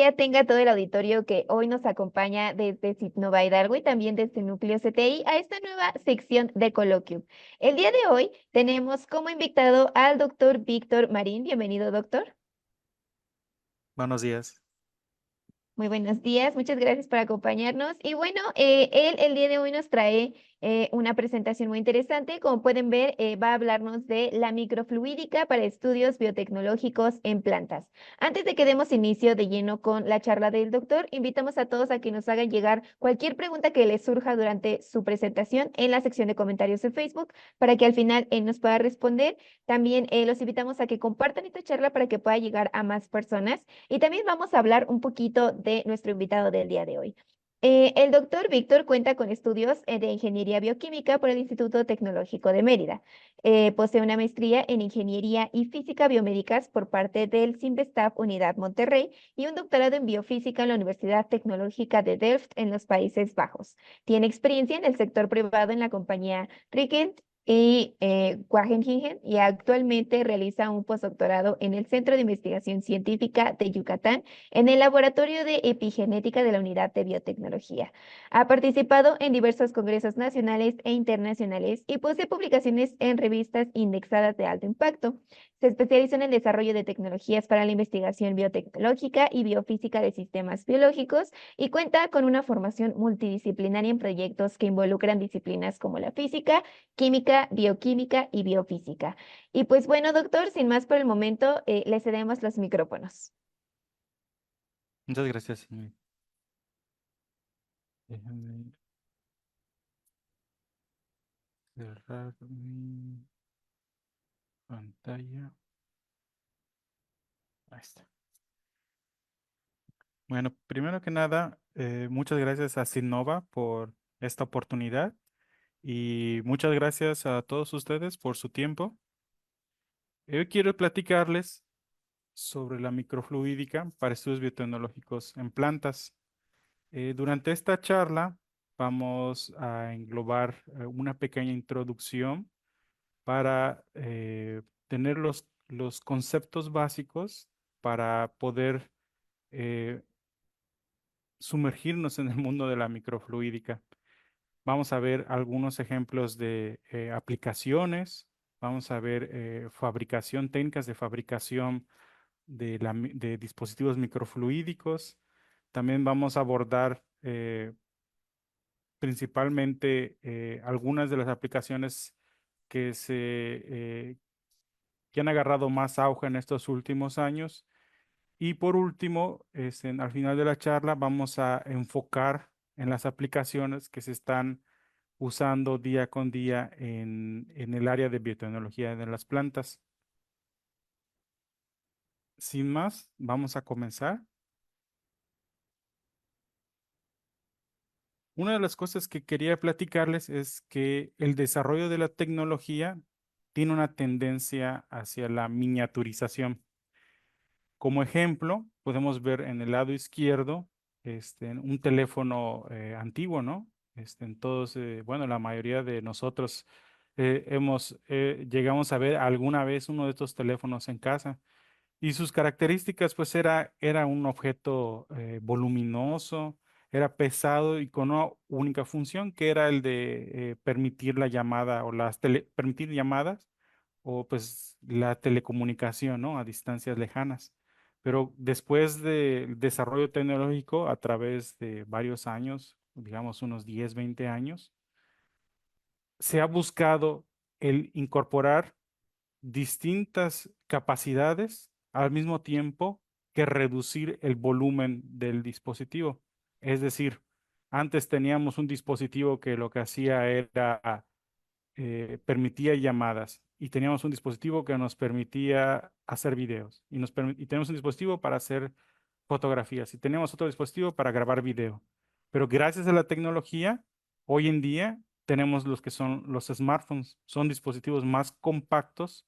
día tenga todo el auditorio que hoy nos acompaña desde Citnova Hidalgo y también desde Núcleo CTI a esta nueva sección de Coloquium. El día de hoy tenemos como invitado al doctor Víctor Marín. Bienvenido, doctor. Buenos días. Muy buenos días, muchas gracias por acompañarnos. Y bueno, él el día de hoy nos trae una presentación muy interesante. Como pueden ver, va a hablarnos de la microfluídica para estudios biotecnológicos en plantas. Antes de que demos inicio de lleno con la charla del doctor, invitamos a todos a que nos hagan llegar cualquier pregunta que les surja durante su presentación en la sección de comentarios de Facebook para que al final él nos pueda responder. También los invitamos a que compartan esta charla para que pueda llegar a más personas. Y también vamos a hablar un poquito de nuestro invitado del día de hoy. El doctor Víctor cuenta con estudios de ingeniería bioquímica por el Instituto Tecnológico de Mérida. Posee una maestría en ingeniería y física biomédicas por parte del CIMBESTAF Unidad Monterrey y un doctorado en biofísica en la Universidad Tecnológica de Delft en los Países Bajos. Tiene experiencia en el sector privado en la compañía Rickent y Wageningen y actualmente realiza un postdoctorado en el Centro de Investigación Científica de Yucatán en el Laboratorio de Epigenética de la Unidad de Biotecnología. Ha participado en diversos congresos nacionales e internacionales y posee publicaciones en revistas indexadas de alto impacto. Se especializó en el desarrollo de tecnologías para la investigación biotecnológica y biofísica de sistemas biológicos y cuenta con una formación multidisciplinaria en proyectos que involucran disciplinas como la física, química, bioquímica y biofísica. Y pues bueno, doctor, sin más por el momento, le cedemos los micrófonos. Muchas gracias, señorita. Déjame cerrar mi pantalla. Ahí está. Bueno, primero que nada, muchas gracias a Sinova por esta oportunidad y muchas gracias a todos ustedes por su tiempo. Hoy quiero platicarles sobre la microfluídica para estudios biotecnológicos en plantas. Durante esta charla vamos a englobar una pequeña introducción para tener los conceptos básicos para poder eh, sumergirnos en el mundo de la microfluídica. Vamos a ver algunos ejemplos de aplicaciones, vamos a ver fabricación, técnicas de fabricación de dispositivos microfluídicos. También vamos a abordar principalmente algunas de las aplicaciones que que han agarrado más auge en estos últimos años. Y por último, al final de la charla vamos a enfocar en las aplicaciones que se están usando día con día en el área de biotecnología de las plantas. Sin más, vamos a comenzar. Una de las cosas que quería platicarles es que el desarrollo de la tecnología tiene una tendencia hacia la miniaturización. Como ejemplo, podemos ver en el lado izquierdo un teléfono antiguo, ¿no? Todos, bueno, la mayoría de nosotros llegamos a ver alguna vez uno de estos teléfonos en casa. Y sus características, pues era un objeto voluminoso, era pesado y con una única función, que era el de permitir la llamada o permitir llamadas o pues la telecomunicación, ¿no? A distancias lejanas. Pero después del desarrollo tecnológico, a través de varios años, digamos unos 10 20 años, se ha buscado el incorporar distintas capacidades al mismo tiempo que reducir el volumen del dispositivo. Es decir, antes teníamos un dispositivo que lo que hacía era permitía llamadas y teníamos un dispositivo que nos permitía hacer videos y tenemos un dispositivo para hacer fotografías y tenemos otro dispositivo para grabar video. Pero gracias a la tecnología, hoy en día tenemos los que son los smartphones, son dispositivos más compactos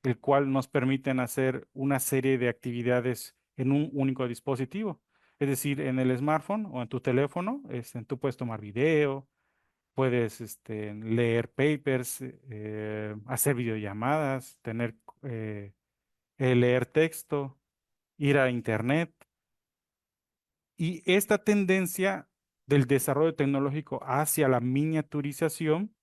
el cual nos permiten hacer una serie de actividades en un único dispositivo. Es decir, en el smartphone o en tu teléfono, tú puedes tomar video, puedes leer papers, hacer videollamadas, leer texto, ir a internet. Y esta tendencia del desarrollo tecnológico hacia la miniaturización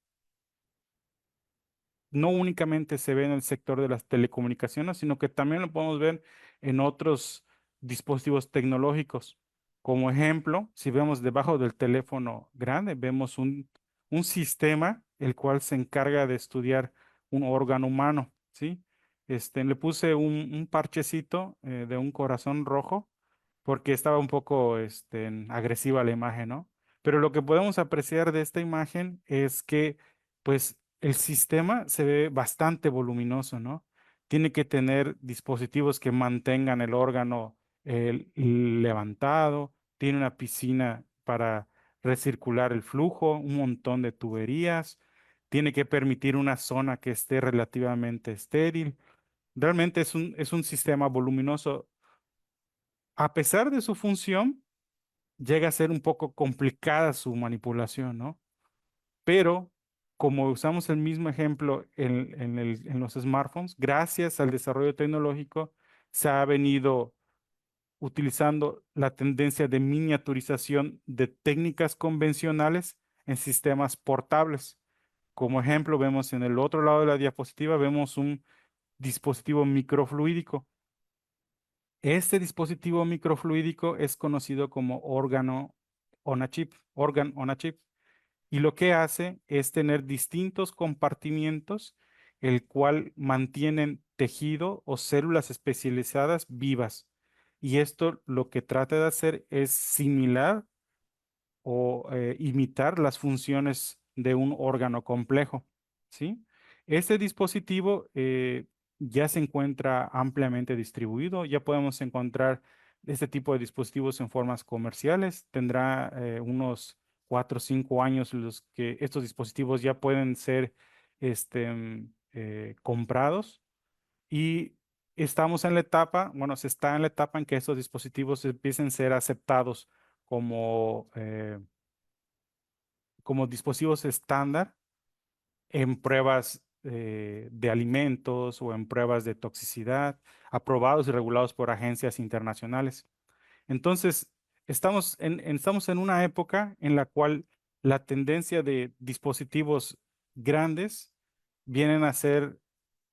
no únicamente se ve en el sector de las telecomunicaciones, sino que también lo podemos ver en otros dispositivos tecnológicos. Como ejemplo, si vemos debajo del teléfono grande, vemos un sistema el cual se encarga de estudiar un órgano humano, ¿sí? Le puse un parchecito de un corazón rojo porque estaba un poco agresiva la imagen, ¿no? Pero lo que podemos apreciar de esta imagen es que, pues, el sistema se ve bastante voluminoso, ¿no? Tiene que tener dispositivos que mantengan el órgano levantado, tiene una piscina para recircular el flujo, un montón de tuberías, tiene que permitir una zona que esté relativamente estéril. Realmente es un sistema voluminoso. A pesar de su función, llega a ser un poco complicada su manipulación, ¿no? Pero como usamos el mismo ejemplo en los smartphones, gracias al desarrollo tecnológico, se ha venido utilizando la tendencia de miniaturización de técnicas convencionales en sistemas portables. Como ejemplo, vemos en el otro lado de la diapositiva, vemos un dispositivo microfluídico. Este dispositivo microfluídico es conocido como órgano on a chip, organ on a chip. Y lo que hace es tener distintos compartimientos, el cual mantienen tejido o células especializadas vivas. Y esto lo que trata de hacer es similar o imitar las funciones de un órgano complejo, ¿sí? Este dispositivo ya se encuentra ampliamente distribuido, ya podemos encontrar este tipo de dispositivos en formas comerciales, tendrá unos 4 o 5 años los que estos dispositivos ya pueden ser comprados y estamos en la etapa, bueno, se está en la etapa en que estos dispositivos empiecen a ser aceptados como como dispositivos estándar en pruebas de alimentos o en pruebas de toxicidad, aprobados y regulados por agencias internacionales. Entonces, estamos en una época en la cual la tendencia de dispositivos grandes vienen a ser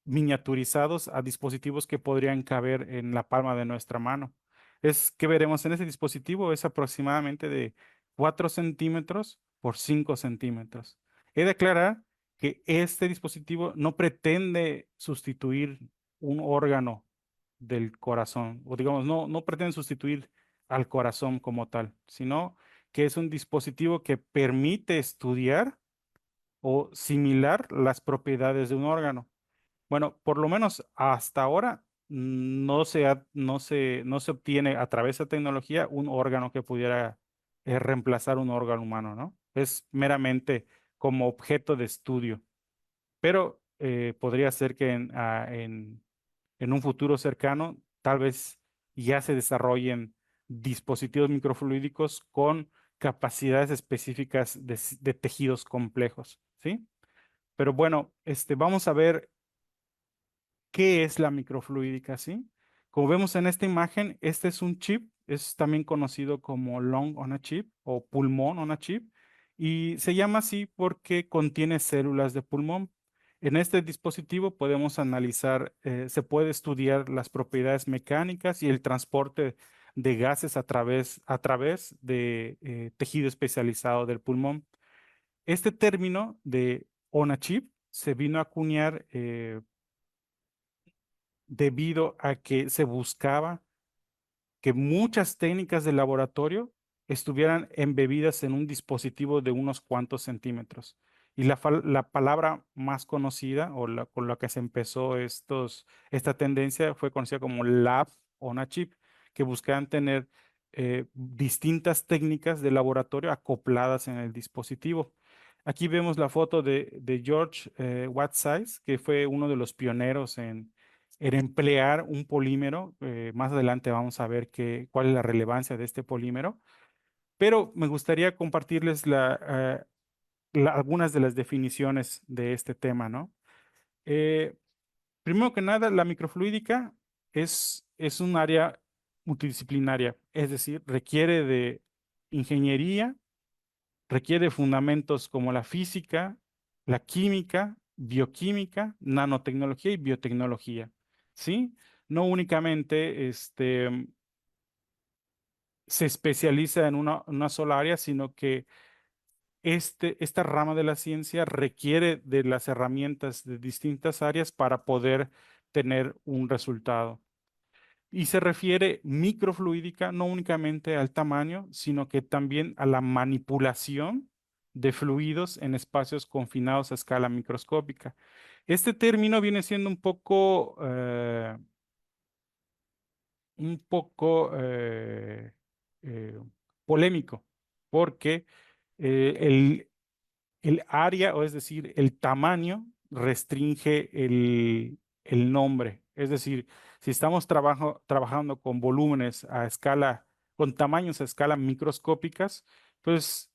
miniaturizados a dispositivos que podrían caber en la palma de nuestra mano. Es que veremos en ese dispositivo es aproximadamente de 4 centímetros por 5 centímetros. He de aclarar que este dispositivo no pretende sustituir un órgano del corazón, o digamos, no pretende sustituir al corazón como tal, sino que es un dispositivo que permite estudiar o similar las propiedades de un órgano. Bueno, por lo menos hasta ahora no se obtiene a través de tecnología un órgano que pudiera reemplazar un órgano humano, ¿no? Es meramente como objeto de estudio, pero podría ser que en un futuro cercano tal vez ya se desarrollen dispositivos microfluídicos con capacidades específicas de tejidos complejos, ¿sí? Pero bueno, vamos a ver ¿qué es la microfluídica, sí? Como vemos en esta imagen, este es un chip, es también conocido como lung on a chip o pulmón on a chip, y se llama así porque contiene células de pulmón. En este dispositivo podemos analizar, se puede estudiar las propiedades mecánicas y el transporte de gases a través de tejido especializado del pulmón. Este término de on a chip se vino a acuñar debido a que se buscaba que muchas técnicas de laboratorio estuvieran embebidas en un dispositivo de unos cuantos centímetros. Y la palabra más conocida o con la que se empezó esta tendencia fue conocida como Lab on a Chip, que buscaban tener distintas técnicas de laboratorio acopladas en el dispositivo. Aquí vemos la foto de George Whitesides, que fue uno de los pioneros en emplear un polímero. Más adelante vamos a ver cuál es la relevancia de este polímero, pero me gustaría compartirles algunas de las definiciones de este tema, ¿no? Eh, Primero que nada, la microfluídica es un área multidisciplinaria, es decir, requiere de ingeniería, requiere fundamentos como la física, la química, bioquímica, nanotecnología y biotecnología, ¿sí? No únicamente se especializa en una sola área, sino que esta rama de la ciencia requiere de las herramientas de distintas áreas para poder tener un resultado. Y se refiere microfluídica no únicamente al tamaño, sino que también a la manipulación de fluidos en espacios confinados a escala microscópica. Este término viene siendo un poco polémico, porque eh, el, el área, o es decir, el tamaño, restringe el nombre. Es decir, si estamos trabajando con volúmenes a escala, con tamaños a escala microscópicas, pues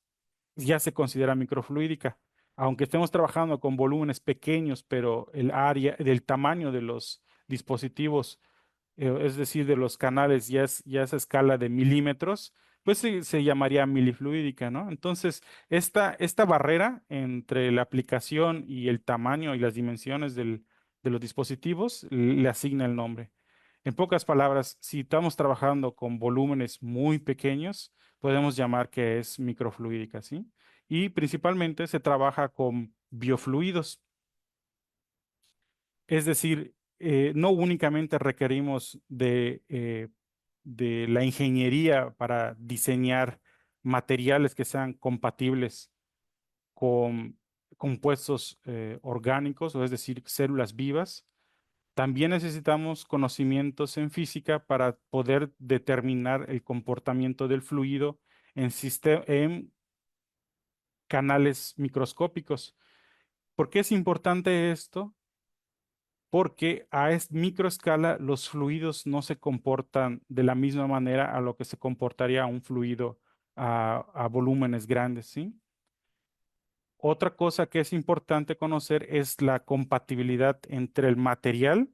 ya se considera microfluídica. Aunque estemos trabajando con volúmenes pequeños, pero el área del tamaño de los dispositivos, es decir, de los canales, ya es a escala de milímetros, pues se llamaría milifluídica, ¿no? Entonces, esta barrera entre la aplicación y el tamaño y las dimensiones de los dispositivos le asigna el nombre. En pocas palabras, si estamos trabajando con volúmenes muy pequeños, podemos llamar que es microfluídica, ¿sí? Y principalmente se trabaja con biofluidos. Es decir, no únicamente requerimos de la ingeniería para diseñar materiales que sean compatibles con compuestos orgánicos, o es decir, células vivas. También necesitamos conocimientos en física para poder determinar el comportamiento del fluido en canales microscópicos. ¿Por qué es importante esto? Porque a microescala los fluidos no se comportan de la misma manera a lo que se comportaría un fluido a volúmenes grandes, ¿sí? Otra cosa que es importante conocer es la compatibilidad entre el material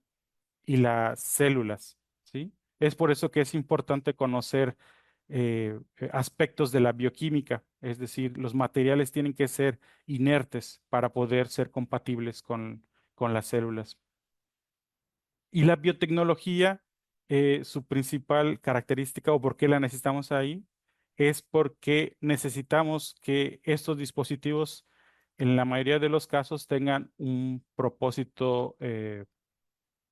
y las células, ¿sí? Es por eso que es importante conocer aspectos de la bioquímica, es decir, los materiales tienen que ser inertes para poder ser compatibles con las células. Y la biotecnología, su principal característica o por qué la necesitamos ahí, es porque necesitamos que estos dispositivos, en la mayoría de los casos, tengan un propósito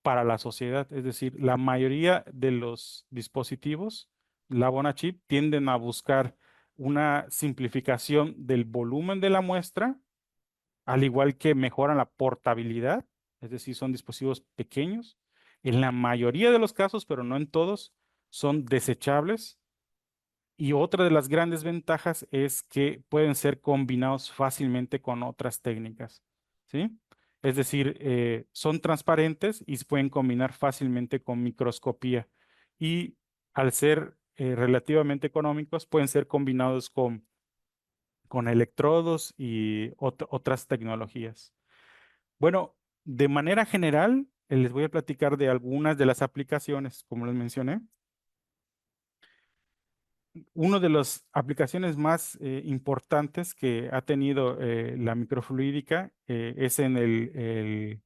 para la sociedad. Es decir, la mayoría de los dispositivos, la Bona Chip, tienden a buscar una simplificación del volumen de la muestra, al igual que mejoran la portabilidad, es decir, son dispositivos pequeños. En la mayoría de los casos, pero no en todos, son desechables. Y otra de las grandes ventajas es que pueden ser combinados fácilmente con otras técnicas, ¿sí? Es decir, son transparentes y se pueden combinar fácilmente con microscopía. Y al ser relativamente económicos, pueden ser combinados con electrodos y otras tecnologías. Bueno, de manera general, les voy a platicar de algunas de las aplicaciones, como les mencioné. Una de las aplicaciones más importantes que ha tenido la microfluídica es en el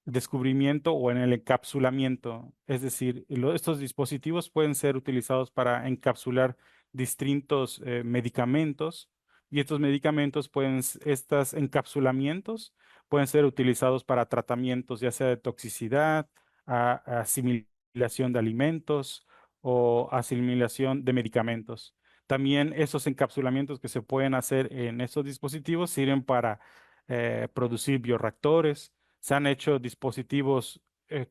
descubrimiento o en el encapsulamiento. Es decir, estos dispositivos pueden ser utilizados para encapsular distintos medicamentos y estos medicamentos estos encapsulamientos pueden ser utilizados para tratamientos ya sea de toxicidad, asimilación de alimentos o asimilación de medicamentos. También esos encapsulamientos que se pueden hacer en estos dispositivos sirven para producir bioreactores. Se han hecho dispositivos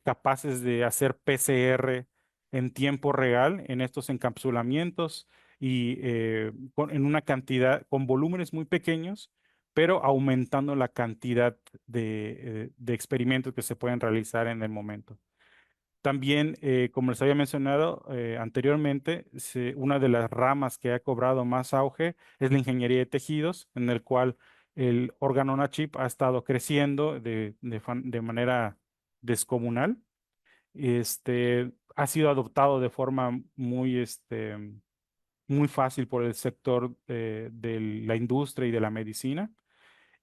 capaces de hacer PCR en tiempo real en estos encapsulamientos y en una cantidad, con volúmenes muy pequeños, pero aumentando la cantidad de experimentos que se pueden realizar en el momento. También, como les había mencionado anteriormente, una de las ramas que ha cobrado más auge es la ingeniería de tejidos, en el cual el órgano on a chip ha estado creciendo de manera descomunal. ha sido adoptado de forma muy fácil por el sector de la industria y de la medicina.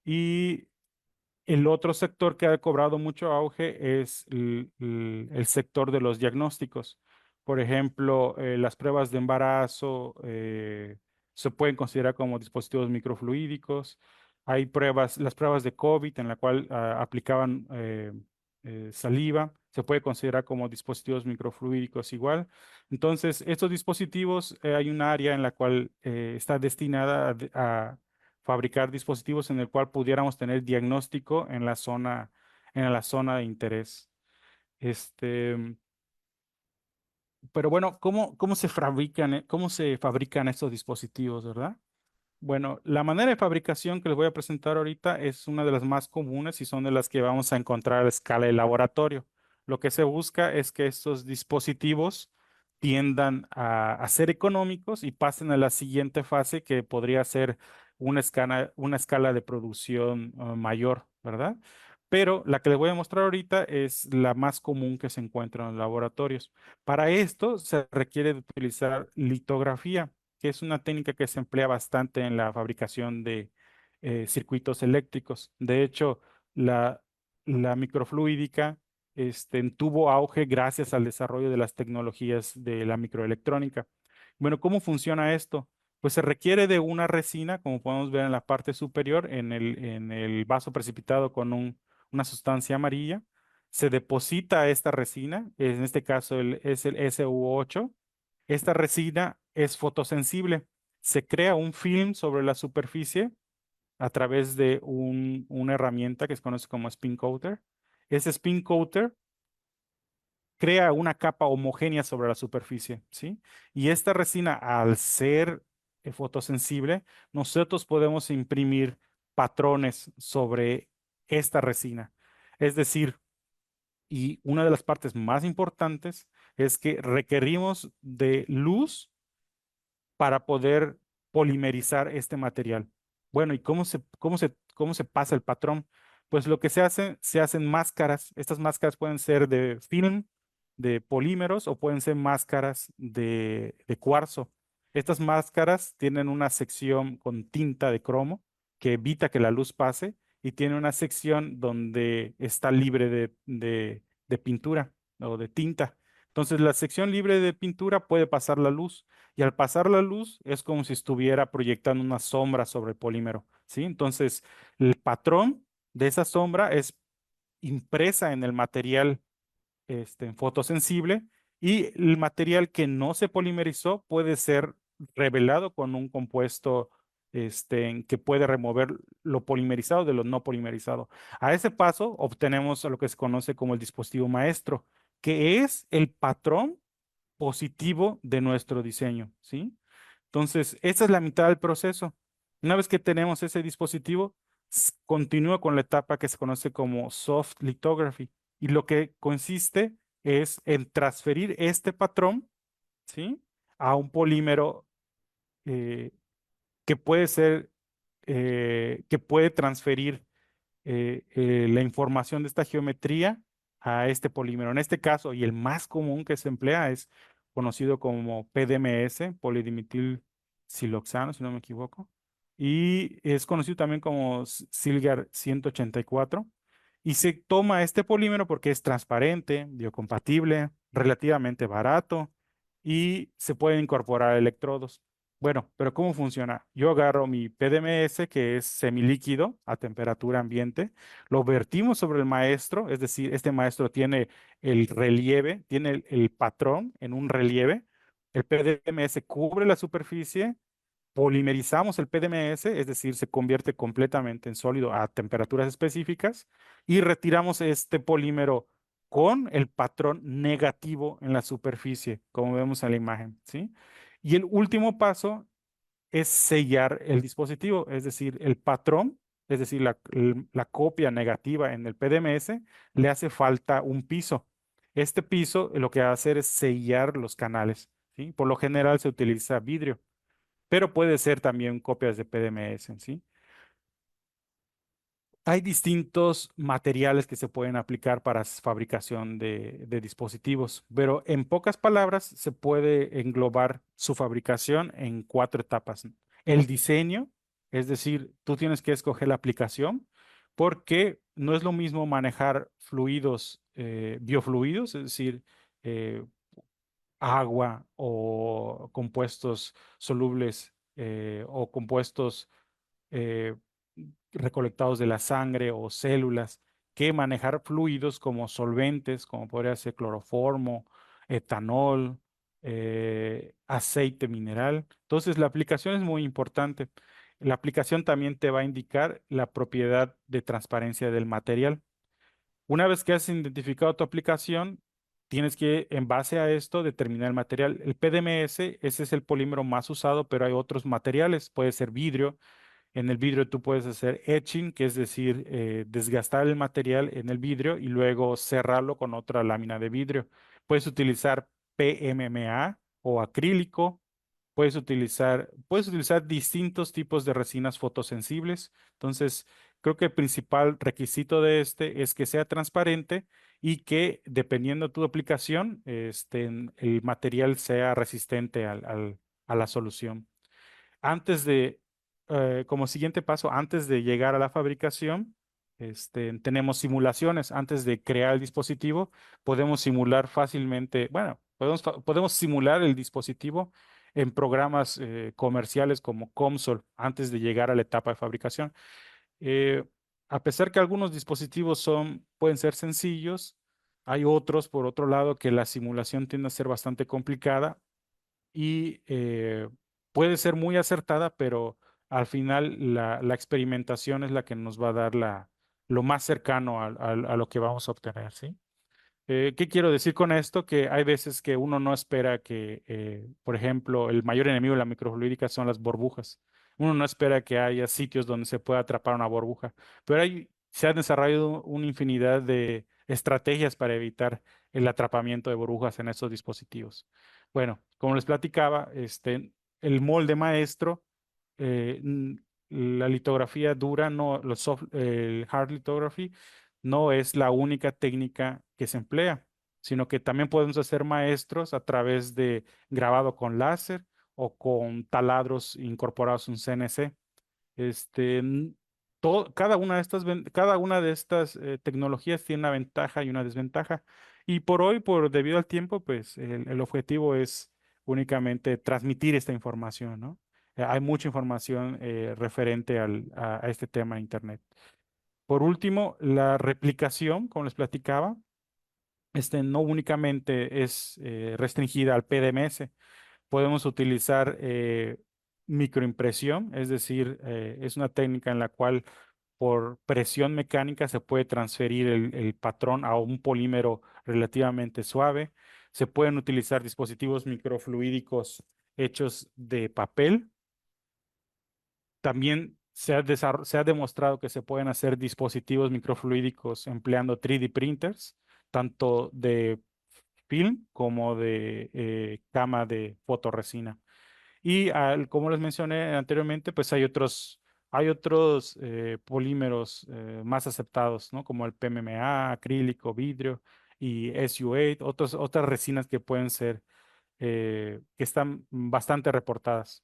Y el otro sector que ha cobrado mucho auge es el sector de los diagnósticos. Por ejemplo, las pruebas de embarazo se pueden considerar como dispositivos microfluídicos. Hay pruebas, las pruebas de COVID en la cual aplicaban saliva, se puede considerar como dispositivos microfluídicos igual. Entonces, estos dispositivos, hay un área en la cual está destinada a fabricar dispositivos en el cual pudiéramos tener diagnóstico en la zona de interés. Este, pero bueno, cómo se fabrican estos dispositivos, verdad? Bueno, la manera de fabricación que les voy a presentar ahorita es una de las más comunes y son de las que vamos a encontrar a escala de laboratorio. Lo que se busca es que estos dispositivos tiendan a ser económicos y pasen a la siguiente fase que podría ser una escala de producción mayor, ¿verdad? Pero la que les voy a mostrar ahorita es la más común que se encuentra en los laboratorios. Para esto se requiere de utilizar litografía, que es una técnica que se emplea bastante en la fabricación de circuitos eléctricos. De hecho, la microfluídica tuvo auge gracias al desarrollo de las tecnologías de la microelectrónica. Bueno, ¿cómo funciona esto? Pues se requiere de una resina, como podemos ver en la parte superior, en el vaso precipitado con una sustancia amarilla. Se deposita esta resina, en este caso es el SU8. Esta resina es fotosensible. Se crea un film sobre la superficie a través de una herramienta que se conoce como spin coater. Ese spin coater crea una capa homogénea sobre la superficie, ¿sí? Y esta resina, al ser fotosensible, nosotros podemos imprimir patrones sobre esta resina. Es decir, y una de las partes más importantes es que requerimos de luz para poder polimerizar este material. Bueno, ¿y cómo se pasa el patrón? Pues lo que se hacen máscaras. Estas máscaras pueden ser de film, de polímeros o pueden ser máscaras de cuarzo. Estas máscaras tienen una sección con tinta de cromo que evita que la luz pase y tiene una sección donde está libre de pintura o de tinta. Entonces, la sección libre de pintura puede pasar la luz y al pasar la luz es como si estuviera proyectando una sombra sobre el polímero, ¿sí? Entonces, el patrón de esa sombra es impresa en el material fotosensible y el material que no se polimerizó puede ser revelado con un compuesto que puede remover lo polimerizado de lo no polimerizado. A ese paso obtenemos lo que se conoce como el dispositivo maestro, que es el patrón positivo de nuestro diseño, ¿sí? Entonces, esa es la mitad del proceso. Una vez que tenemos ese dispositivo, continúa con la etapa que se conoce como soft lithography. Y lo que consiste es en transferir este patrón, ¿sí? A un polímero eh, que puede ser, que puede transferir la información de esta geometría a este polímero. En este caso, y el más común que se emplea es conocido como PDMS, polidimitil siloxano, si no me equivoco, y es conocido también como Silgar 184. Y se toma este polímero porque es transparente, biocompatible, relativamente barato y se pueden incorporar electrodos. Bueno, pero ¿cómo funciona? Yo agarro mi PDMS, que es semilíquido a temperatura ambiente, lo vertimos sobre el maestro, es decir, este maestro tiene el relieve, tiene el patrón en un relieve. El PDMS cubre la superficie, polimerizamos el PDMS, es decir, se convierte completamente en sólido a temperaturas específicas y retiramos este polímero con el patrón negativo en la superficie, como vemos en la imagen, ¿sí? Y el último paso es sellar el dispositivo, es decir, el patrón, es decir, la copia negativa en el PDMS, le hace falta un piso. Este piso lo que va a hacer es sellar los canales, ¿sí? Por lo general se utiliza vidrio, pero puede ser también copias de PDMS, ¿sí? Hay distintos materiales que se pueden aplicar para fabricación de dispositivos, pero en pocas palabras se puede englobar su fabricación en cuatro etapas. El diseño, es decir, tú tienes que escoger la aplicación porque no es lo mismo manejar fluidos, biofluidos, es decir, eh, agua o compuestos solubles o compuestos eh, recolectados de la sangre o células, que manejar fluidos como solventes, como podría ser cloroformo, etanol, aceite mineral. Entonces, la aplicación es muy importante. La aplicación también te va a indicar la propiedad de transparencia del material. Una vez que has identificado tu aplicación, tienes que, en base a esto, determinar el material. El PDMS, ese es el polímero más usado, pero hay otros materiales. Puede ser vidrio. En el vidrio tú puedes hacer etching, que es decir, desgastar el material en el vidrio y luego cerrarlo con otra lámina de vidrio. Puedes utilizar PMMA o acrílico. Puedes utilizar distintos tipos de resinas fotosensibles. Entonces, creo que el principal requisito de este es que sea transparente y que, dependiendo de tu aplicación, el material sea resistente a la solución. Antes de, Como siguiente paso, antes de llegar a la fabricación, tenemos simulaciones. Antes de crear el dispositivo, podemos simular fácilmente, bueno, podemos simular el dispositivo en programas comerciales como COMSOL antes de llegar a la etapa de fabricación. Eh, a pesar que algunos dispositivos pueden ser sencillos, hay otros, por otro lado, que la simulación tiende a ser bastante complicada y puede ser muy acertada, pero al final la experimentación es la que nos va a dar lo más cercano a lo que vamos a obtener, ¿sí? ¿Qué quiero decir con esto? Que hay veces que uno no espera que, por ejemplo, el mayor enemigo de la microfluídica son las burbujas. Uno no espera que haya sitios donde se pueda atrapar una burbuja, pero se han desarrollado una infinidad de estrategias para evitar el atrapamiento de burbujas en estos dispositivos. Bueno, como les platicaba, el molde maestro, eh, n- la litografía dura, no, el hard lithography no es la única técnica que se emplea, sino que también podemos hacer maestros a través de grabado con láser o con taladros incorporados a un CNC. Este, n- cada una de estas tecnologías tiene una ventaja y una desventaja. Y por hoy, debido al tiempo, pues el objetivo es únicamente transmitir esta información, ¿no? Hay mucha información referente a este tema en Internet. Por último, la replicación, como les platicaba, no únicamente es restringida al PDMS. Podemos utilizar microimpresión, es decir, es una técnica en la cual por presión mecánica se puede transferir el patrón a un polímero relativamente suave. Se pueden utilizar dispositivos microfluídicos hechos de papel. También se ha demostrado que se pueden hacer dispositivos microfluídicos empleando 3D printers, tanto de film como de cama de fotorresina. Y como les mencioné anteriormente, pues hay otros polímeros más aceptados, ¿no? Como el PMMA, acrílico, vidrio y SU8, otras resinas que pueden ser, que están bastante reportadas.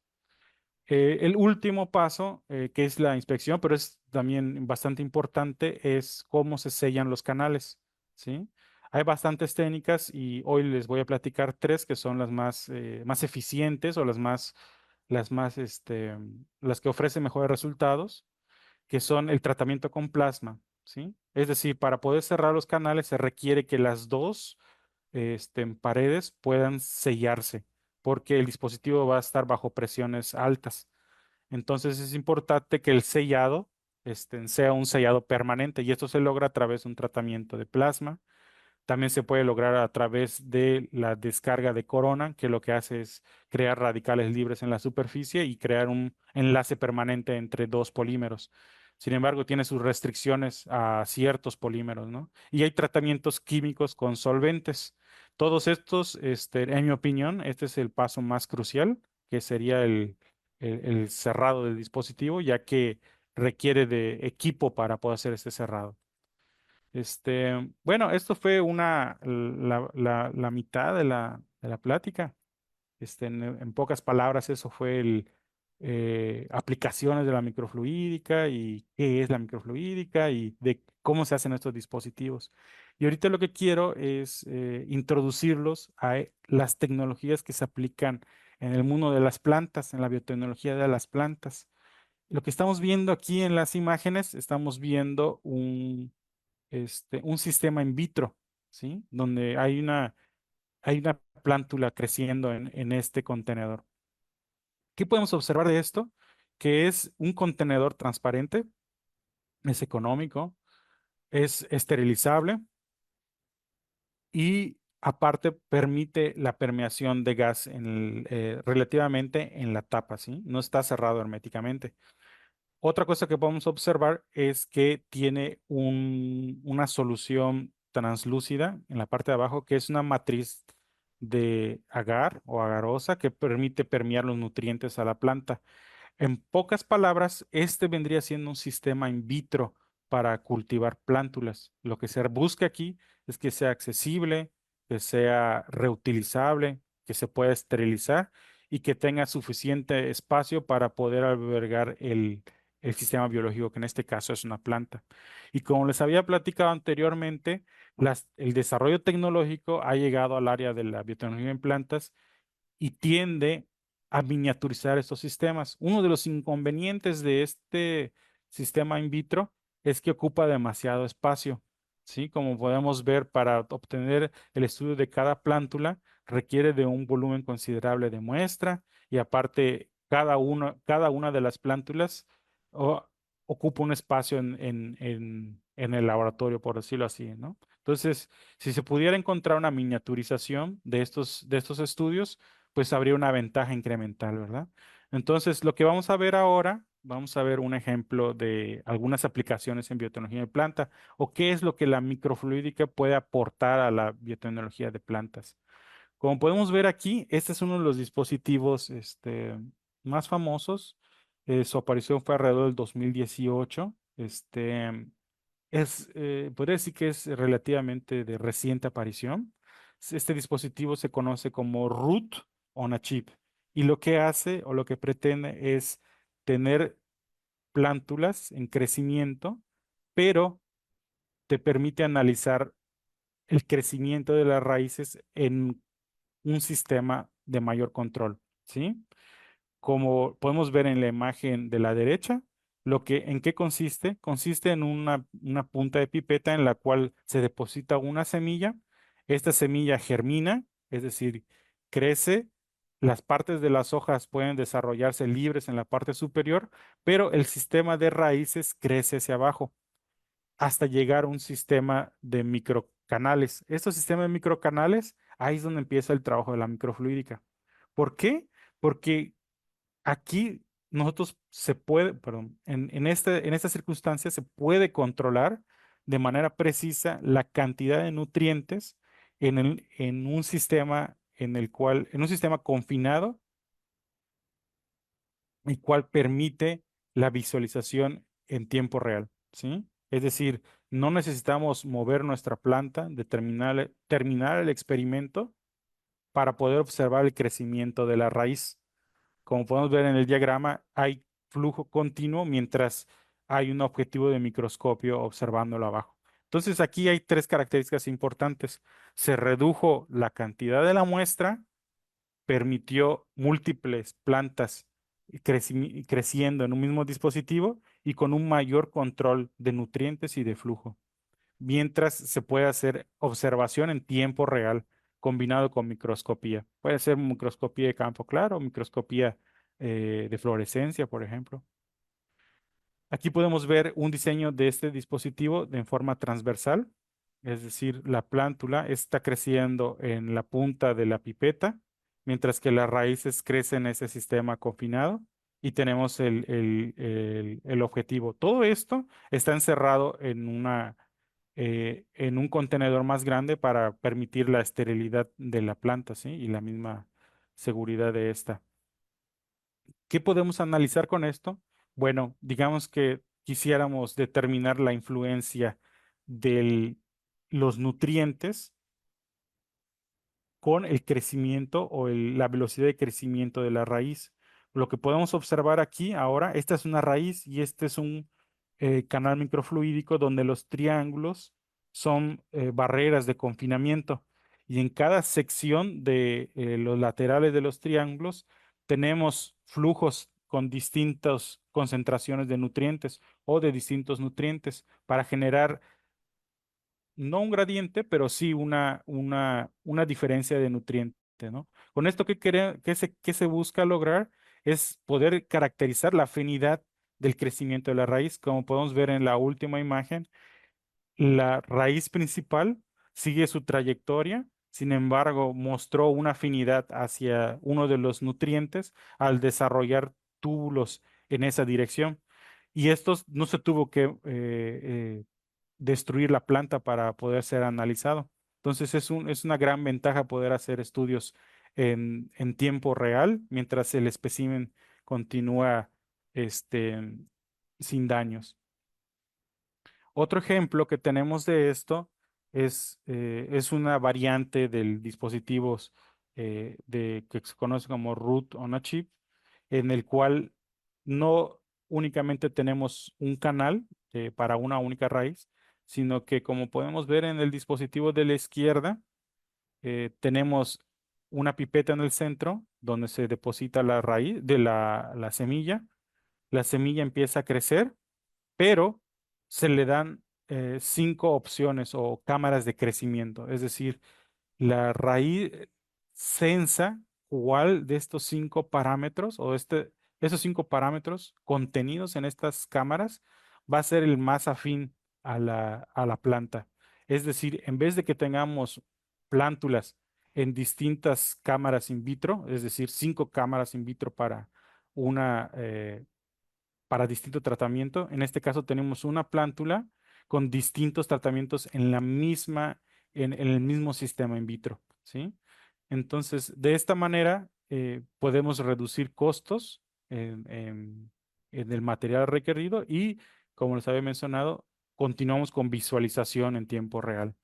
El último paso, que es la inspección, pero es también bastante importante, es cómo se sellan los canales, ¿sí? Hay bastantes técnicas y hoy les voy a platicar tres que son las más eficientes o las que ofrecen mejores resultados, que son el tratamiento con plasma, ¿sí? Es decir, para poder cerrar los canales se requiere que las dos paredes puedan sellarse, porque el dispositivo va a estar bajo presiones altas. Entonces es importante que el sellado sea un sellado permanente y esto se logra a través de un tratamiento de plasma. También se puede lograr a través de la descarga de corona, que lo que hace es crear radicales libres en la superficie y crear un enlace permanente entre dos polímeros. Sin embargo, tiene sus restricciones a ciertos polímeros, ¿no? Y hay tratamientos químicos con solventes. Todos estos, en mi opinión, este es el paso más crucial, que sería el cerrado del dispositivo, ya que requiere de equipo para poder hacer este cerrado. Bueno, esto fue la mitad de la plática. En pocas palabras, eso fue aplicaciones de la microfluídica y qué es la microfluídica y de cómo se hacen estos dispositivos. Y ahorita lo que quiero es introducirlos a las tecnologías que se aplican en el mundo de las plantas, en la biotecnología de las plantas. Lo que estamos viendo aquí en las imágenes, estamos viendo un sistema in vitro, ¿sí? Donde hay una plántula creciendo en este contenedor. ¿Qué podemos observar de esto? Que es un contenedor transparente, es económico, es esterilizable y aparte permite la permeación de gas relativamente en la tapa, ¿sí? No está cerrado herméticamente. Otra cosa que podemos observar es que tiene una solución translúcida en la parte de abajo, que es una matriz de agar o agarosa que permite permear los nutrientes a la planta. En pocas palabras, este vendría siendo un sistema in vitro para cultivar plántulas. Lo que se busca aquí es que sea accesible, que sea reutilizable, que se pueda esterilizar y que tenga suficiente espacio para poder albergar el sistema biológico, que en este caso es una planta. Y como les había platicado anteriormente, el desarrollo tecnológico ha llegado al área de la biotecnología en plantas y tiende a miniaturizar estos sistemas. Uno de los inconvenientes de este sistema in vitro es que ocupa demasiado espacio, ¿sí? Como podemos ver, para obtener el estudio de cada plántula requiere de un volumen considerable de muestra y aparte cada una de las plántulas o- ocupa un espacio en el laboratorio, por decirlo así, ¿no? Entonces, si se pudiera encontrar una miniaturización de estos estudios, pues habría una ventaja incremental, ¿verdad? Entonces, lo que vamos a ver ahora, vamos a ver un ejemplo de algunas aplicaciones en biotecnología de planta o qué es lo que la microfluídica puede aportar a la biotecnología de plantas. Como podemos ver aquí, este es uno de los dispositivos más famosos. Su aparición fue alrededor del 2018. Podría decir que es relativamente de reciente aparición. Este dispositivo se conoce como Root on a Chip y lo que hace o lo que pretende es tener plántulas en crecimiento, pero te permite analizar el crecimiento de las raíces en un sistema de mayor control, ¿sí? Como podemos ver en la imagen de la derecha, ¿en qué consiste? Consiste en una punta de pipeta en la cual se deposita una semilla. Esta semilla germina, es decir, crece. Las partes de las hojas pueden desarrollarse libres en la parte superior, pero el sistema de raíces crece hacia abajo hasta llegar a un sistema de microcanales. Estos sistemas de microcanales, ahí es donde empieza el trabajo de la microfluídica. ¿Por qué? Porque aquí nosotros perdón, en esta circunstancia se puede controlar de manera precisa la cantidad de nutrientes en un sistema en un sistema confinado, el cual permite la visualización en tiempo real, ¿sí? Es decir, no necesitamos mover nuestra planta, terminar el experimento para poder observar el crecimiento de la raíz. Como podemos ver en el diagrama, hay flujo continuo mientras hay un objetivo de microscopio observándolo abajo. Entonces aquí hay tres características importantes. Se redujo la cantidad de la muestra, permitió múltiples plantas creciendo en un mismo dispositivo y con un mayor control de nutrientes y de flujo, mientras se puede hacer observación en tiempo real combinado con microscopía. Puede ser microscopía de campo claro o microscopía de fluorescencia, por ejemplo. Aquí podemos ver un diseño de este dispositivo en forma transversal, es decir, la plántula está creciendo en la punta de la pipeta, mientras que las raíces crecen en ese sistema confinado y tenemos el objetivo. Todo esto está encerrado en un contenedor más grande para permitir la esterilidad de la planta, ¿sí? Y la misma seguridad de esta. ¿Qué podemos analizar con esto? Bueno, digamos que quisiéramos determinar la influencia de los nutrientes con el crecimiento o la velocidad de crecimiento de la raíz. Lo que podemos observar aquí ahora, esta es una raíz y este es un canal microfluídico donde los triángulos son barreras de confinamiento. Y en cada sección de los laterales de los triángulos tenemos flujos con distintas concentraciones de nutrientes o de distintos nutrientes para generar no un gradiente, pero sí una diferencia de nutriente, ¿no? Con esto, qué se busca lograr? Es poder caracterizar la afinidad del crecimiento de la raíz. Como podemos ver en la última imagen, la raíz principal sigue su trayectoria, sin embargo, mostró una afinidad hacia uno de los nutrientes al desarrollar túbulos en esa dirección. Y estos no se tuvo que destruir la planta para poder ser analizado. Entonces es una gran ventaja poder hacer estudios en tiempo real mientras el espécimen continúa este, sin daños. Otro ejemplo que tenemos de esto es una variante del dispositivos que se conoce como root on a chip, en el cual no únicamente tenemos un canal para una única raíz, sino que como podemos ver en el dispositivo de la izquierda, tenemos una pipeta en el centro donde se deposita la raíz de la semilla. La semilla empieza a crecer, pero se le dan 5 opciones o cámaras de crecimiento. Es decir, la raíz censa cuál de estos 5 parámetros o esos 5 parámetros contenidos en estas cámaras va a ser el más afín a la planta. Es decir, en vez de que tengamos plántulas en distintas cámaras in vitro, es decir, 5 cámaras in vitro una, eh, para distinto tratamiento. En este caso tenemos una plántula con distintos tratamientos en el mismo sistema in vitro, ¿sí? Entonces, de esta manera podemos reducir costos en el material requerido y, como les había mencionado, continuamos con visualización en tiempo real.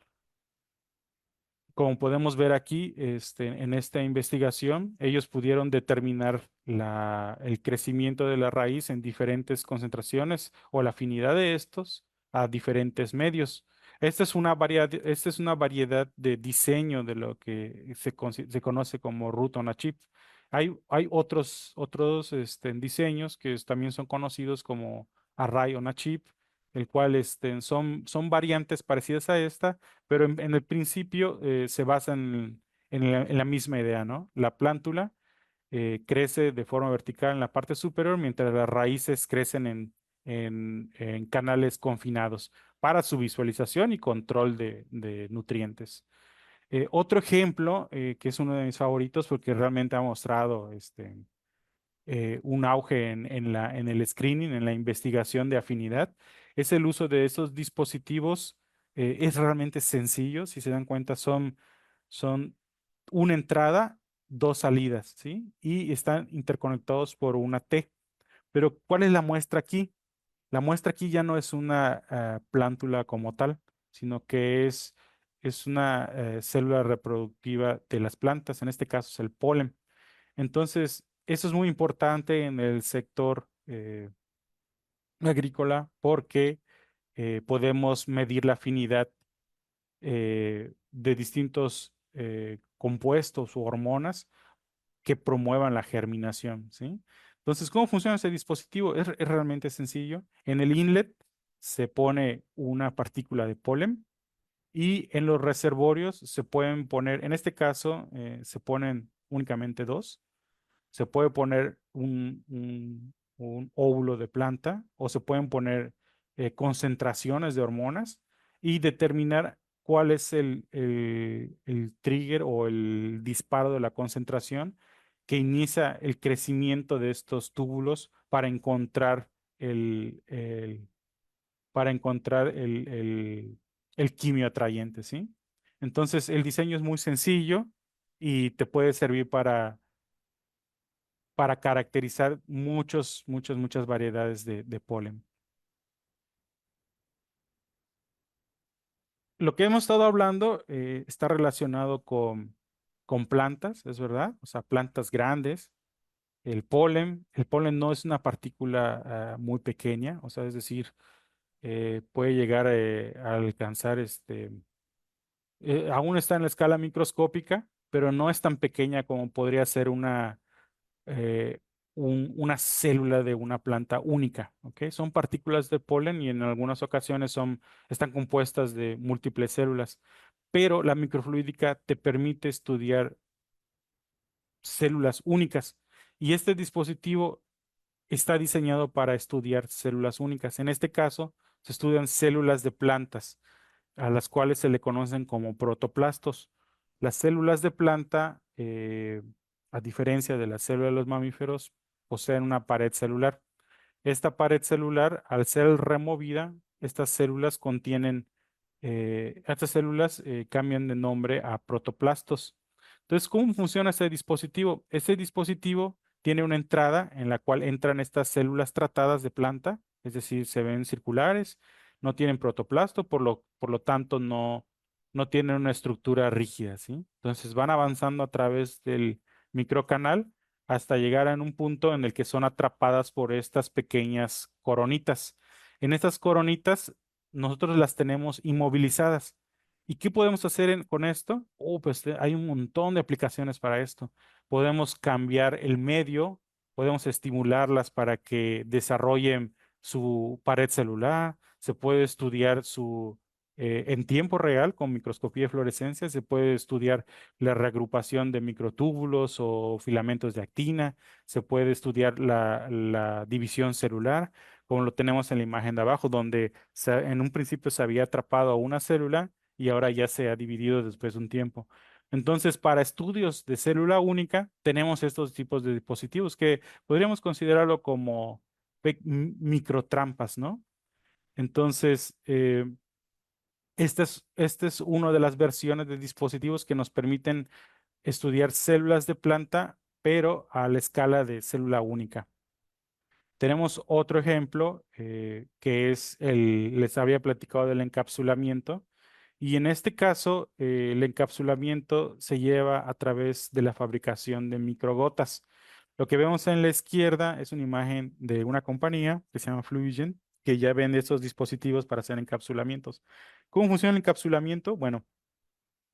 Como podemos ver aquí, en esta investigación, ellos pudieron determinar el crecimiento de la raíz en diferentes concentraciones o la afinidad de estos a diferentes medios. Esta es una variedad de diseño de lo que se conoce como root on a chip. Hay otros diseños que también son conocidos como array on a chip, el cual son variantes parecidas a esta, pero en el principio se basa en la misma idea, ¿no? La plántula crece de forma vertical en la parte superior, mientras las raíces crecen en canales confinados para su visualización y control de nutrientes. Otro ejemplo, que es uno de mis favoritos porque realmente ha mostrado un auge en el screening, en la investigación de afinidad, es el uso de esos dispositivos. Es realmente sencillo, si se dan cuenta, son una entrada, 2 salidas, ¿sí? Y están interconectados por una T. Pero ¿cuál es la muestra aquí? La muestra aquí ya no es una plántula como tal, sino que es una célula reproductiva de las plantas, en este caso es el polen. Entonces, eso es muy importante en el sector agrícola porque podemos medir la afinidad de distintos compuestos u hormonas que promuevan la germinación, ¿sí? Entonces, ¿cómo funciona ese dispositivo? Es realmente sencillo. En el inlet se pone una partícula de polen y en los reservorios se pueden poner, en este caso, se ponen únicamente dos. Se puede poner un óvulo de planta o se pueden poner concentraciones de hormonas y determinar cuál es el trigger o el disparo de la concentración que inicia el crecimiento de estos túbulos para encontrar el, el- para encontrar el quimio atrayente, ¿sí? Entonces, el diseño es muy sencillo y te puede servir para caracterizar muchas variedades de polen. Lo que hemos estado hablando está relacionado con plantas, es verdad, o sea, plantas grandes. El polen no es una partícula muy pequeña, o sea, es decir, puede llegar a alcanzar aún está en la escala microscópica, pero no es tan pequeña como podría ser eh, una célula de una planta única, ¿ok? Son partículas de polen y en algunas ocasiones están compuestas de múltiples células, pero la microfluídica te permite estudiar células únicas y este dispositivo está diseñado para estudiar células únicas. En este caso, se estudian células de plantas a las cuales se le conocen como protoplastos. Las células de planta, a diferencia de las células de los mamíferos, poseen una pared celular. Esta pared celular, al ser removida, estas células cambian de nombre a protoplastos. Entonces, ¿cómo funciona este dispositivo? Este dispositivo tiene una entrada en la cual entran estas células tratadas de planta, es decir, se ven circulares, no tienen protoplasto, por lo tanto no tienen una estructura rígida, ¿sí? Entonces van avanzando a través del microcanal hasta llegar a un punto en el que son atrapadas por estas pequeñas coronitas. En estas coronitas nosotros las tenemos inmovilizadas. ¿Y qué podemos hacer con esto? Pues hay un montón de aplicaciones para esto. Podemos cambiar el medio, podemos estimularlas para que desarrollen su pared celular, se puede estudiar en tiempo real con microscopía de fluorescencia, se puede estudiar la reagrupación de microtúbulos o filamentos de actina, se puede estudiar la división celular, como lo tenemos en la imagen de abajo, donde en un principio se había atrapado a una célula y ahora ya se ha dividido después de un tiempo. Entonces, para estudios de célula única, tenemos estos tipos de dispositivos que podríamos considerarlo como microtrampas, ¿no? Entonces, esta es una de las versiones de dispositivos que nos permiten estudiar células de planta, pero a la escala de célula única. Tenemos otro ejemplo que les había platicado del encapsulamiento. Y en este caso, el encapsulamiento se lleva a través de la fabricación de microgotas. Lo que vemos en la izquierda es una imagen de una compañía que se llama Fluvigen, que ya vende estos dispositivos para hacer encapsulamientos. ¿Cómo funciona el encapsulamiento? Bueno,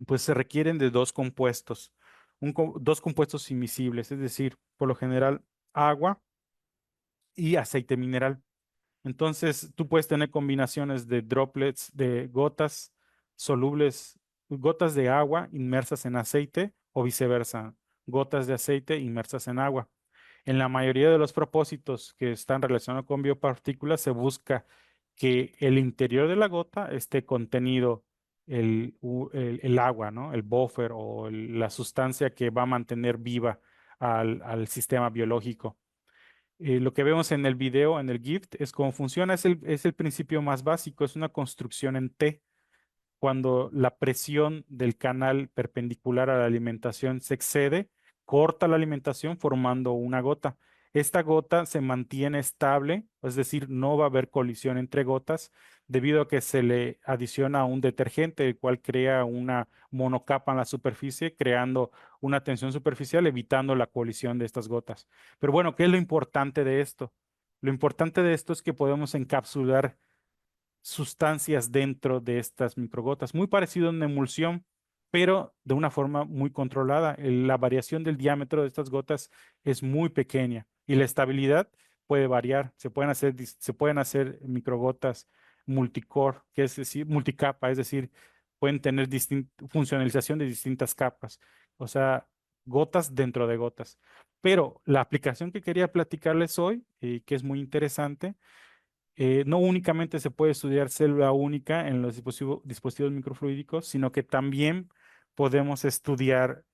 pues se requieren de dos compuestos, dos compuestos invisibles, es decir, por lo general, agua y aceite mineral. Entonces, tú puedes tener combinaciones de droplets, de gotas solubles, gotas de agua inmersas en aceite o viceversa, gotas de aceite inmersas en agua. En la mayoría de los propósitos que están relacionados con biopartículas, se busca que el interior de la gota esté contenido el agua, ¿no? El buffer o la sustancia que va a mantener viva al sistema biológico. Lo que vemos en el video, en el GIFT, es cómo funciona. Es el principio más básico, es una construcción en T. Cuando la presión del canal perpendicular a la alimentación se excede, corta la alimentación formando una gota. Esta gota se mantiene estable, es decir, no va a haber colisión entre gotas debido a que se le adiciona un detergente, el cual crea una monocapa en la superficie, creando una tensión superficial, evitando la colisión de estas gotas. Pero bueno, ¿qué es lo importante de esto? Lo importante de esto es que podemos encapsular sustancias dentro de estas microgotas, muy parecido a una emulsión, pero de una forma muy controlada. La variación del diámetro de estas gotas es muy pequeña y la estabilidad puede variar. Se pueden hacer microgotas multicore, que es decir, multicapa, es decir, pueden tener funcionalización de distintas capas, o sea, gotas dentro de gotas. Pero la aplicación que quería platicarles hoy, que es muy interesante, no únicamente se puede estudiar célula única en los dispositivos microfluídicos, sino que también podemos estudiar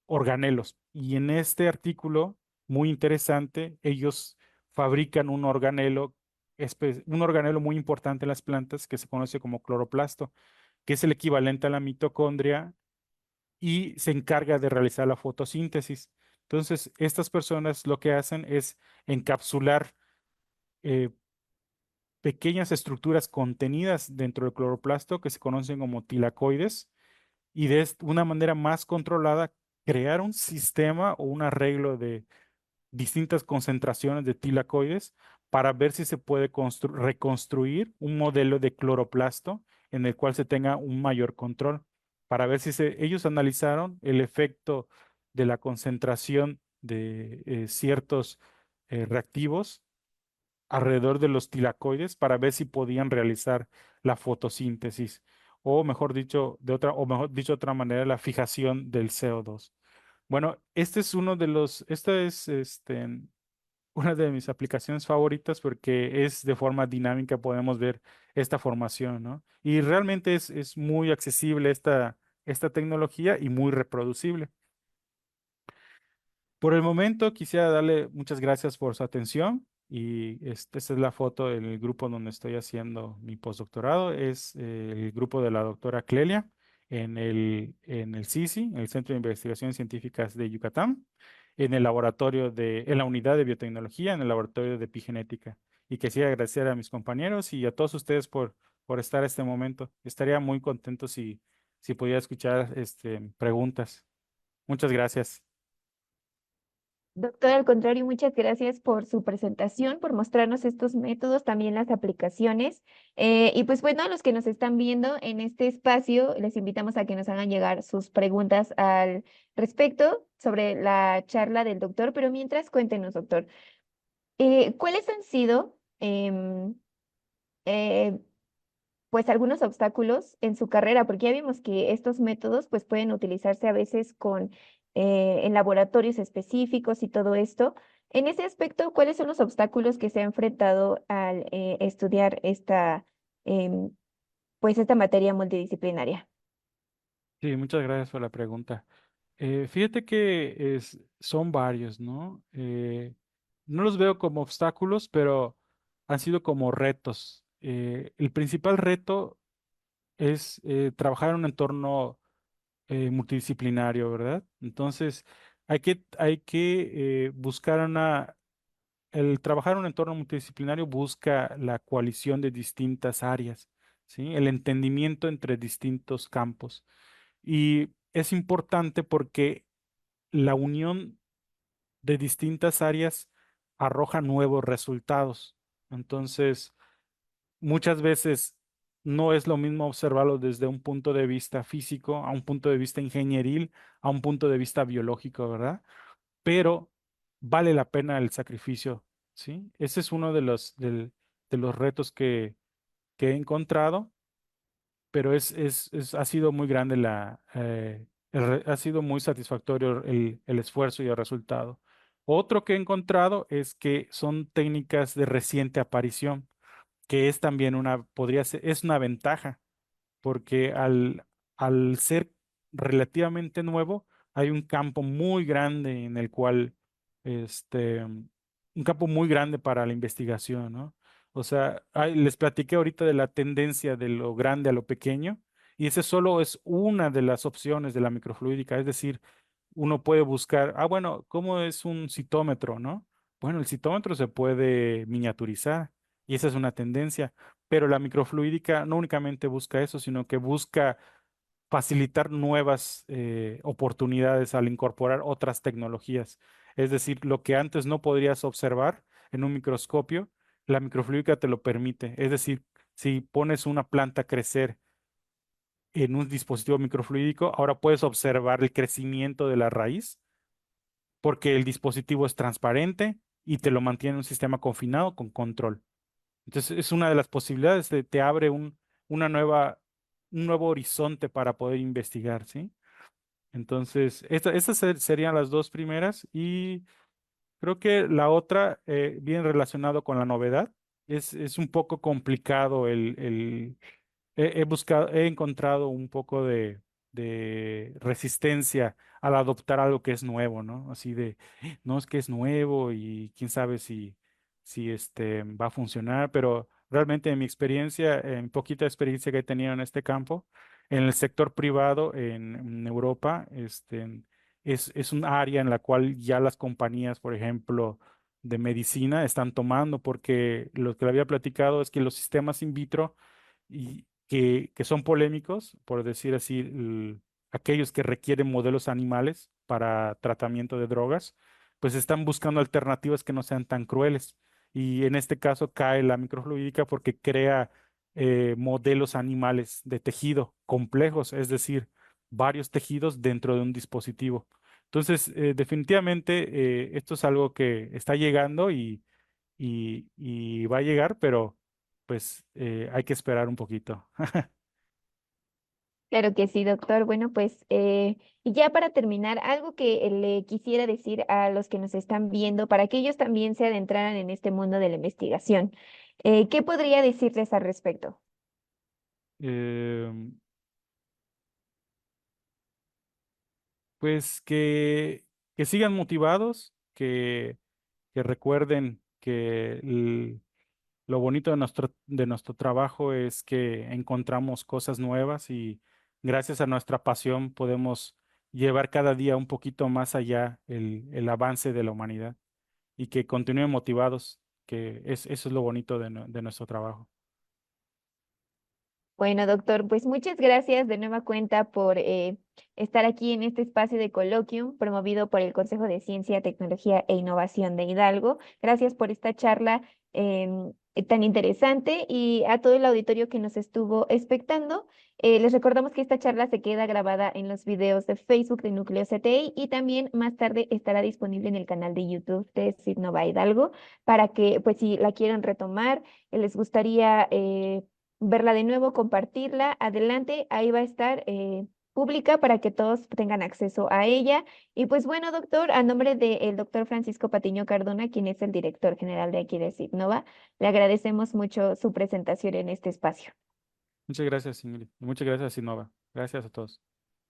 organelos. Y en este artículo, muy interesante, ellos fabrican un organelo muy importante en las plantas que se conoce como cloroplasto, que es el equivalente a la mitocondria y se encarga de realizar la fotosíntesis. Entonces, estas personas lo que hacen es encapsular eh, pequeñas estructuras contenidas dentro del cloroplasto que se conocen como tilacoides y de una manera más controlada crear un sistema o un arreglo de distintas concentraciones de tilacoides para ver si se puede reconstruir un modelo de cloroplasto en el cual se tenga un mayor control, para ver si ellos analizaron el efecto de la concentración de ciertos reactivos alrededor de los tilacoides para ver si podían realizar la fotosíntesis o mejor dicho o mejor dicho de otra manera, la fijación del CO2. Bueno, este es esta es una de mis aplicaciones favoritas porque es de forma dinámica, podemos ver esta formación, ¿no? Y realmente es muy accesible esta tecnología y muy reproducible. Por el momento quisiera darle muchas gracias por su atención y esta es la foto del grupo donde estoy haciendo mi postdoctorado. Es el grupo de la doctora Clelia en el CICI, el Centro de Investigaciones Científicas de Yucatán, en la unidad de biotecnología, en el laboratorio de epigenética. Y quisiera agradecer a mis compañeros y a todos ustedes por estar este momento. Estaría muy contento si pudiera escuchar preguntas. Muchas gracias. Doctor, al contrario, muchas gracias por su presentación, por mostrarnos estos métodos, también las aplicaciones. Y pues bueno, a los que nos están viendo en este espacio, les invitamos a que nos hagan llegar sus preguntas al respecto sobre la charla del doctor. Pero mientras, cuéntenos, doctor, ¿cuáles han sido eh, pues algunos obstáculos en su carrera? Porque ya vimos que estos métodos pues pueden utilizarse a veces en laboratorios específicos y todo esto. En ese aspecto, ¿cuáles son los obstáculos que se ha enfrentado al estudiar em, pues esta materia multidisciplinaria? Sí, muchas gracias por la pregunta. Fíjate que son varios, ¿no? No los veo como obstáculos, pero han sido como retos. El principal reto es trabajar en un entorno multidisciplinario, ¿verdad? Entonces, hay que buscar el trabajar en un entorno multidisciplinario busca la coalición de distintas áreas, ¿sí? El entendimiento entre distintos campos. Y es importante porque la unión de distintas áreas arroja nuevos resultados. Entonces, muchas veces no es lo mismo observarlo desde un punto de vista físico, a un punto de vista ingenieril, a un punto de vista biológico, ¿verdad? Pero vale la pena el sacrificio, ¿sí? Ese es uno de los retos que he encontrado, pero ha sido muy grande ha sido muy satisfactorio el esfuerzo y el resultado. Otro que he encontrado es que son técnicas de reciente aparición, que es también es una ventaja porque al ser relativamente nuevo, hay un campo muy grande en el cual, un campo muy grande para la investigación, ¿no? O sea, les platiqué ahorita de la tendencia de lo grande a lo pequeño, y ese solo es una de las opciones de la microfluídica, es decir, uno puede buscar, bueno, ¿cómo es un citómetro, no? Bueno, el citómetro se puede miniaturizar y esa es una tendencia, pero la microfluídica no únicamente busca eso, sino que busca facilitar nuevas oportunidades al incorporar otras tecnologías. Es decir, lo que antes no podrías observar en un microscopio, la microfluídica te lo permite. Es decir, si pones una planta a crecer en un dispositivo microfluídico, ahora puedes observar el crecimiento de la raíz porque el dispositivo es transparente y te lo mantiene en un sistema confinado con control. Entonces, es una de las posibilidades, te abre un nuevo horizonte para poder investigar, ¿sí? Entonces, estas serían las dos primeras y creo que la otra, bien relacionado con la novedad, es un poco complicado he encontrado un poco de resistencia al adoptar algo que es nuevo, ¿no? Así de, no es que es nuevo y quién sabe si va a funcionar, pero realmente en mi experiencia, en poquita experiencia que he tenido en este campo, en el sector privado en Europa, es un área en la cual ya las compañías, por ejemplo, de medicina están tomando, porque lo que le había platicado es que los sistemas in vitro y que son polémicos, por decir así, aquellos que requieren modelos animales para tratamiento de drogas, pues están buscando alternativas que no sean tan crueles. Y en este caso cae la microfluídica porque crea modelos animales de tejido complejos, es decir, varios tejidos dentro de un dispositivo. Entonces, definitivamente esto es algo que está llegando y va a llegar, pero pues hay que esperar un poquito. Claro que sí, doctor. Bueno, pues y ya para terminar, algo que le quisiera decir a los que nos están viendo para que ellos también se adentraran en este mundo de la investigación. ¿Qué podría decirles al respecto? Em, pues que sigan motivados, que recuerden que lo bonito de nuestro trabajo es que encontramos cosas nuevas y gracias a nuestra pasión podemos llevar cada día un poquito más allá el avance de la humanidad y que continúen motivados, eso es lo bonito de nuestro trabajo. Bueno, doctor, pues muchas gracias de nueva cuenta por estar aquí en este espacio de coloquium promovido por el Consejo de Ciencia, Tecnología e Innovación de Hidalgo. Gracias por esta charla tan interesante y a todo el auditorio que nos estuvo expectando. Les recordamos que esta charla se queda grabada en los videos de Facebook de Núcleo CTI y también más tarde estará disponible en el canal de YouTube de Sidnova Hidalgo para que, pues, si la quieren retomar, les gustaría verla de nuevo, compartirla, adelante, ahí va a estar pública para que todos tengan acceso a ella. Y pues bueno, doctor, a nombre del doctor Francisco Patiño Cardona, quien es el director general de aquí de Sidnova, le agradecemos mucho su presentación en este espacio. Muchas gracias, Ingrid. Y muchas gracias, Sinova. Gracias a todos.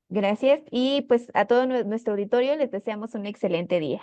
Gracias y pues a todo nuestro auditorio les deseamos un excelente día.